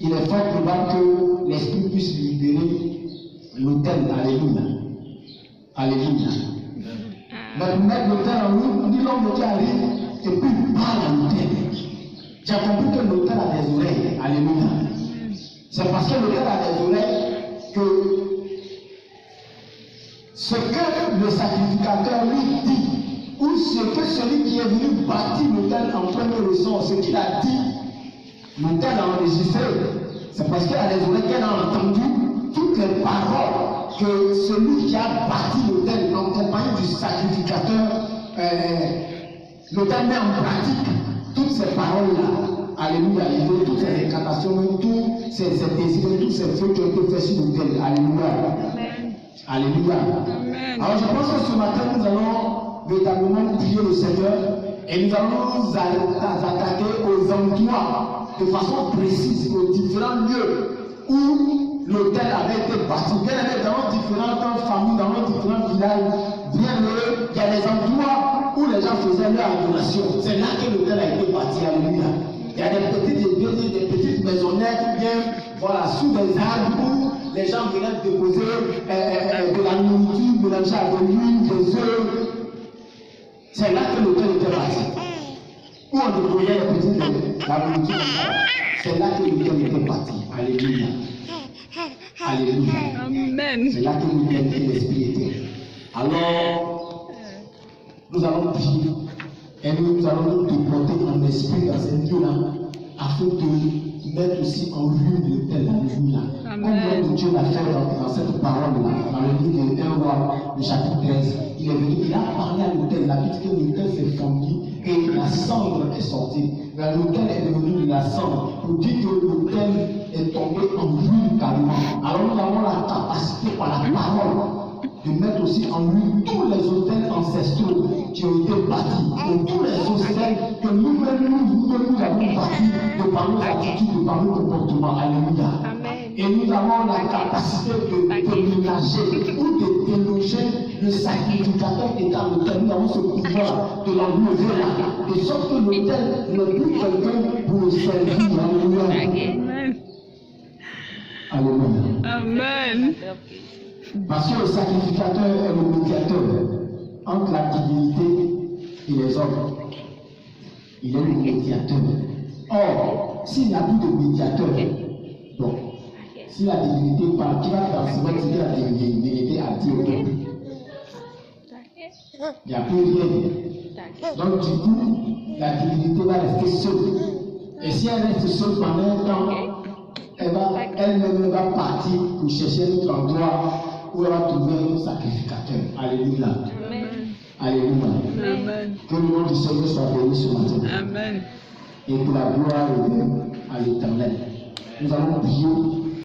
il est fort probable que l'Esprit puisse libérer l'autel. Alléluia. Alléluia. Mais pour mettre l'autel en route, on dit l'homme de Dieu arrive et puis il parle à l'autel. J'ai compris que l'autel a des oreilles. Alléluia. C'est parce que l'autel a des oreilles que ce que le sacrificateur lui dit, ou ce que celui qui est venu bâtir l'autel en premier ressort, ce qu'il a dit, l'autel a enregistré. C'est parce qu'elle a des oreilles qu'elle a entendu toutes les paroles que celui qui a bâti l'autel en compagnie du sacrificateur, l'autel met en pratique toutes ces paroles-là. Alléluia. Toutes ces incantations, tous ces désirs, tous ces feux qui ont été faits sur l'autel. Alléluia. Alléluia. Alors je pense que ce matin nous allons véritablement prier le Seigneur et nous allons nous attaquer aux endroits de façon précise, aux différents lieux où l'autel avait été bâti. Bien aimé, dans nos différentes familles, dans nos différents villages, bien heureux, il y a des endroits où les gens faisaient leur adoration. C'est là que l'autel a été bâti. Alléluia. Il y a des petites maisonnettes, bien, voilà, sous des arbres où les gens venaient déposer de la nourriture, mélanger avec l'huile, des œufs. C'est là que l'autel était bâti. Où on déposait les petites la nourriture. C'est là que l'autel était bâti. Alléluia. Alléluia. Amen. C'est là que l'autel et l'esprit était. Alors, nous allons prier. Et nous allons nous déporter en esprit dans ces lieux-là, afin de mettre aussi en ruine l'autel. Alléluia. Comme Dieu l'a fait dans cette parole-là, dans le livre de 1 Roi, le chapitre 13, il est venu, il a parlé à l'autel, il a dit que l'autel s'est fondu et la cendre est sortie. Mais l'autel est devenu de la cendre pour dire que l'autel est tombé en ruine carrément. Alors nous avons la capacité par la parole de mettre aussi en lui tous les autels ancestraux qui ont été bâtis, et tous les autels que nous-mêmes nous avons bâtis de par nos attitudes, de par nos comportements. Alléluia. Et nous avons la capacité de déménager ou de déloger le sacrificateur qui est dans l'autel. Nous avons ce pouvoir de l'enlever là, de sorte que l'autel n'est plus quelqu'un pour le servir. Alléluia. Alléluia. Amen. Parce que le sacrificateur est le médiateur entre la divinité et les hommes. Il est le médiateur. Or, s'il n'y a plus de médiateur, donc, si la divinité parle, qui va transmettre ce que la divinité a dit au peuple? Il n'y a plus rien. Donc, du coup, la divinité va rester seule. Et si elle reste seule pendant un temps, elle-même va partir pour chercher un autre endroit où elle va trouver un sacrificateur. Alléluia. Amen. Alléluia. Amen. Que le nom du Seigneur soit béni ce matin. Amen. Et que la gloire revienne à l'Éternel. Nous allons prier